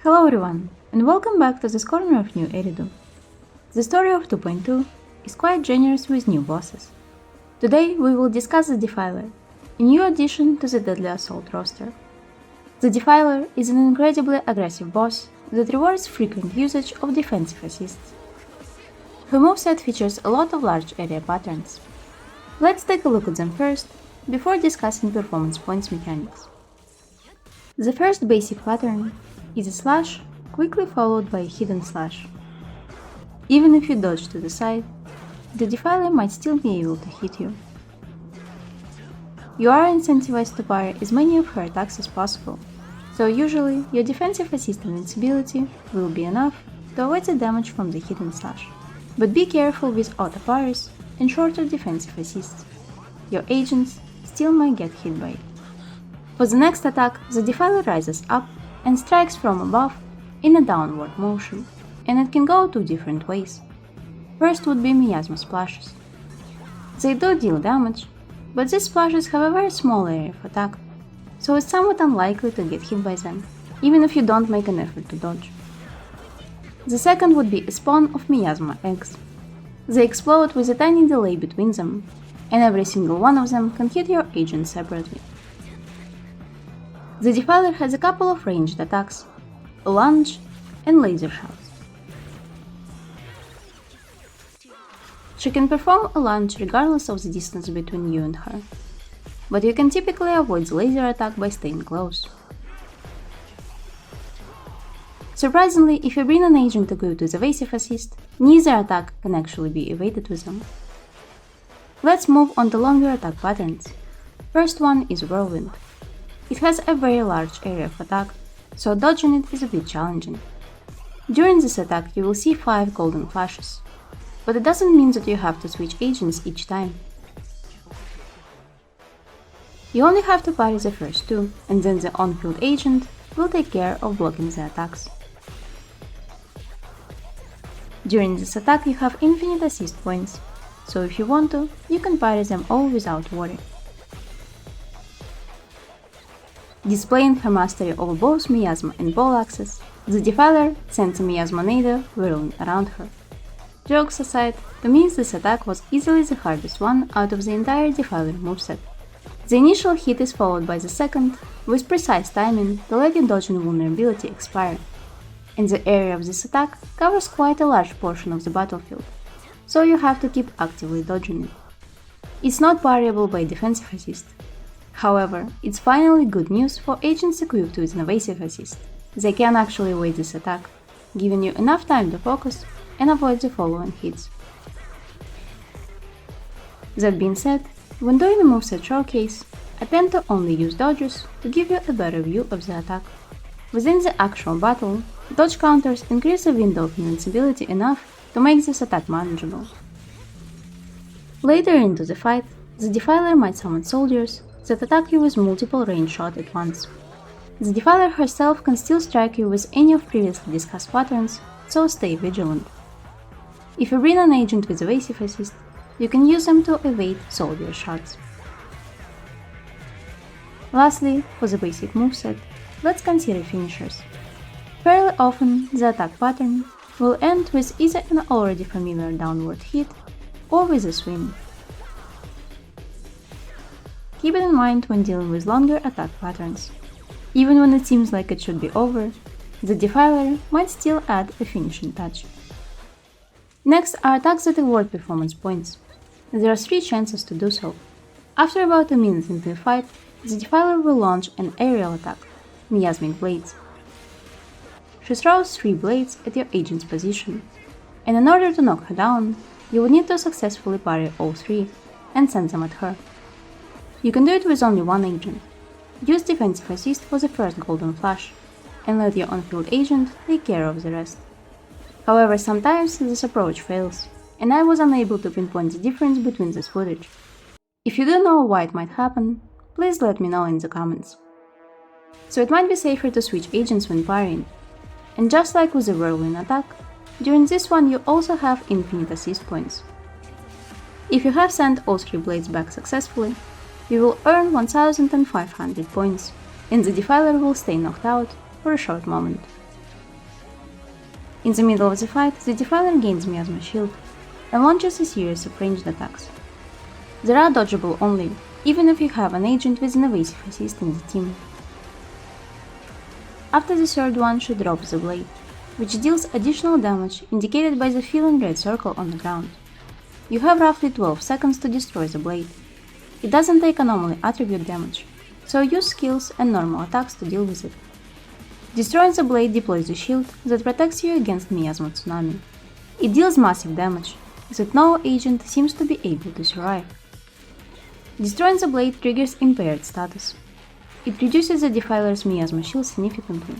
Hello everyone, and welcome back to this corner of new Eridu. The story of 2.2 is quite generous with new bosses. Today we will discuss the Defiler, a new addition to the Deadly Assault roster. The Defiler is an incredibly aggressive boss that rewards frequent usage of defensive assists. Her moveset features a lot of large area patterns. Let's take a look at them first, before discussing performance points mechanics. The first basic pattern is a slash, quickly followed by a hidden slash. Even if you dodge to the side, the Defiler might still be able to hit you. You are incentivized to parry as many of her attacks as possible, so usually your defensive assist invincibility will be enough to avoid the damage from the hidden slash. But be careful with auto parries and shorter defensive assists. Your agents still might get hit by it. For the next attack, the Defiler rises up and strikes from above in a downward motion, and it can go two different ways. First would be miasma splashes. They do deal damage, but these splashes have a very small area of attack, so it's somewhat unlikely to get hit by them, even if you don't make an effort to dodge. The second would be a spawn of miasma eggs. They explode with a tiny delay between them, and every single one of them can hit your agent separately. The Defiler has a couple of ranged attacks, a lunge and laser shots. She can perform a lunge regardless of the distance between you and her, but you can typically avoid the laser attack by staying close. Surprisingly, if you bring an agent equipped with evasive assist, neither attack can actually be evaded with them. Let's move on to longer attack patterns. First one is Whirlwind. It has a very large area of attack, so dodging it is a bit challenging. During this attack you will see 5 golden flashes, but it doesn't mean that you have to switch agents each time. You only have to parry the first 2, and then the on-field agent will take care of blocking the attacks. During this attack you have infinite assist points, so if you want to, you can parry them all without worry. Displaying her mastery over both miasma and ball axes, the Defiler sends a miasma nado whirling around her. Jokes aside, to me this attack was easily the hardest one out of the entire Defiler moveset. The initial hit is followed by the second, with precise timing to let your dodge and vulnerability expire, and the area of this attack covers quite a large portion of the battlefield, so you have to keep actively dodging it. It's not parryable by defensive assist. However, it's finally good news for agents equipped with an evasive assist. They can actually evade this attack, giving you enough time to focus and avoid the following hits. That being said, when doing a moveset showcase, I tend to only use dodges to give you a better view of the attack. Within the actual battle, dodge counters increase the window of invincibility enough to make this attack manageable. Later into the fight, the Defiler might summon soldiers that attack you with multiple range shots at once. The Defiler herself can still strike you with any of previously discussed patterns, so stay vigilant. If you bring an agent with evasive assist, you can use them to evade soldier shots. Lastly, for the basic moveset, let's consider finishers. Fairly often, the attack pattern will end with either an already familiar downward hit or with a swing. Keep it in mind when dealing with longer attack patterns. Even when it seems like it should be over, the Defiler might still add a finishing touch. Next are attacks that award performance points. There are 3 chances to do so. After about a minute into the fight, the Defiler will launch an aerial attack, Miasmic Blades. She throws 3 blades at your agent's position, and in order to knock her down, you will need to successfully parry all 3 and send them at her. You can do it with only one agent. Use defensive assist for the first golden flash, and let your on-field agent take care of the rest. However, sometimes this approach fails, and I was unable to pinpoint the difference between this footage. If you do know why it might happen, please let me know in the comments. So it might be safer to switch agents when parrying, and just like with the Whirlwind attack, during this one you also have infinite assist points. If you have sent all 3 blades back successfully, you will earn 1500 points, and the Defiler will stay knocked out for a short moment. In the middle of the fight, the Defiler gains Miasma Shield and launches a series of ranged attacks. They are dodgeable only, even if you have an agent with an evasive assist in the team. After the third one, she drops the blade, which deals additional damage indicated by the filling red circle on the ground. You have roughly 12 seconds to destroy the blade. It doesn't take anomaly attribute damage, so use skills and normal attacks to deal with it. Destroying the blade deploys the shield that protects you against Miasma Tsunami. It deals massive damage that no agent seems to be able to survive. Destroying the blade triggers impaired status. It reduces the Defiler's Miasma Shield significantly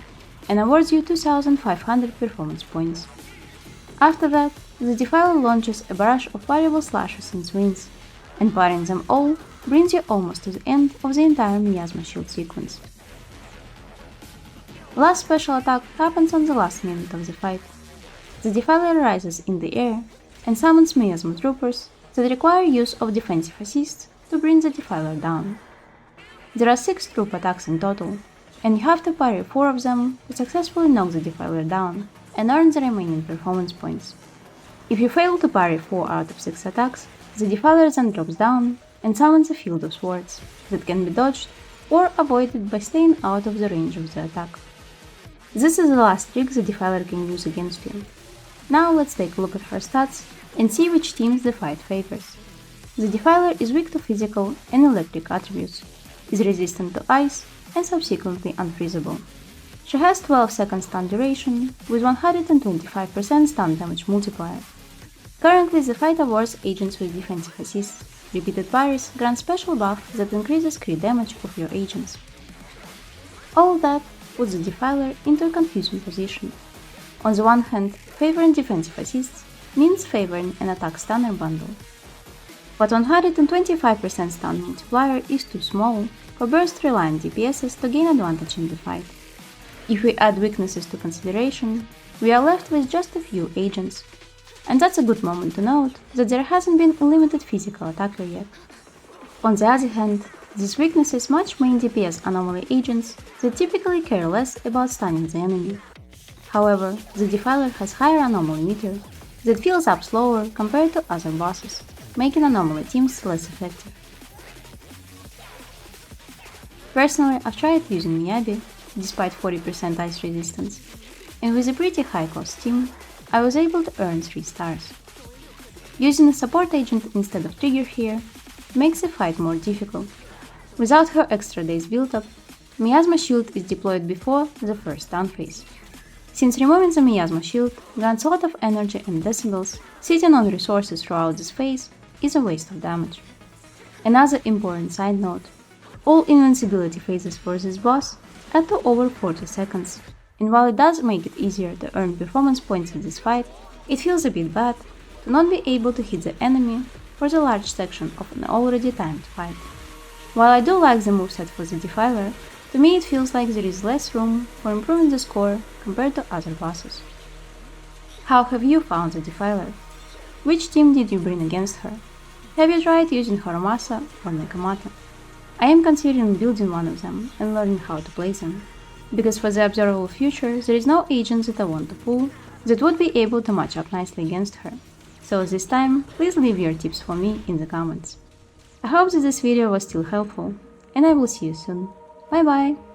and awards you 2500 performance points. After that, the Defiler launches a barrage of variable slashes and swings, and parrying them all brings you almost to the end of the entire Miasma Shield sequence. Last special attack happens on the last minute of the fight. The Defiler rises in the air and summons Miasma Troopers that require use of defensive assists to bring the Defiler down. There are 6 troop attacks in total, and you have to parry 4 of them to successfully knock the Defiler down and earn the remaining performance points. If you fail to parry 4 out of 6 attacks, the Defiler then drops down and summons a field of swords that can be dodged or avoided by staying out of the range of the attack. This is the last trick the Defiler can use against you. Now let's take a look at her stats and see which teams the fight favors. The Defiler is weak to physical and electric attributes, is resistant to ice, and subsequently unfreezable. She has 12-second stun duration with 125% stun damage multiplier. Currently, the fight awards agents with defensive assists. Repeated parries grant special buff that increases crit damage of your agents. All that puts the Defiler into a confusing position. On the one hand, favoring defensive assists means favoring an attack stunner bundle. But 125% stun multiplier is too small for burst-reliant DPSs to gain advantage in the fight. If we add weaknesses to consideration, we are left with just a few agents. And that's a good moment to note that there hasn't been a limited physical attacker yet. On the other hand, these weaknesses match main DPS anomaly agents that typically care less about stunning the enemy. However, the Defiler has higher anomaly meter that fills up slower compared to other bosses, making anomaly teams less effective. Personally, I've tried using Miyabi, despite 40% ice resistance, and with a pretty high cost team, I was able to earn 3 stars. Using a support agent instead of trigger here makes the fight more difficult. Without her extra days built up, Miasma Shield is deployed before the first stun phase. Since removing the Miasma Shield grants a lot of energy and decibels, sitting on resources throughout this phase is a waste of damage. Another important side note, all invincibility phases for this boss add to over 40 seconds, and while it does make it easier to earn performance points in this fight, it feels a bit bad to not be able to hit the enemy for the large section of an already timed fight. While I do like the moveset for the Defiler, to me it feels like there is less room for improving the score compared to other bosses. How have you found the Defiler? Which team did you bring against her? Have you tried using Horomasa or Nekomata? I am considering building one of them and learning how to play them, because for the observable future there is no agent that I want to pull that would be able to match up nicely against her. So this time, please leave your tips for me in the comments. I hope that this video was still helpful, and I will see you soon. Bye bye!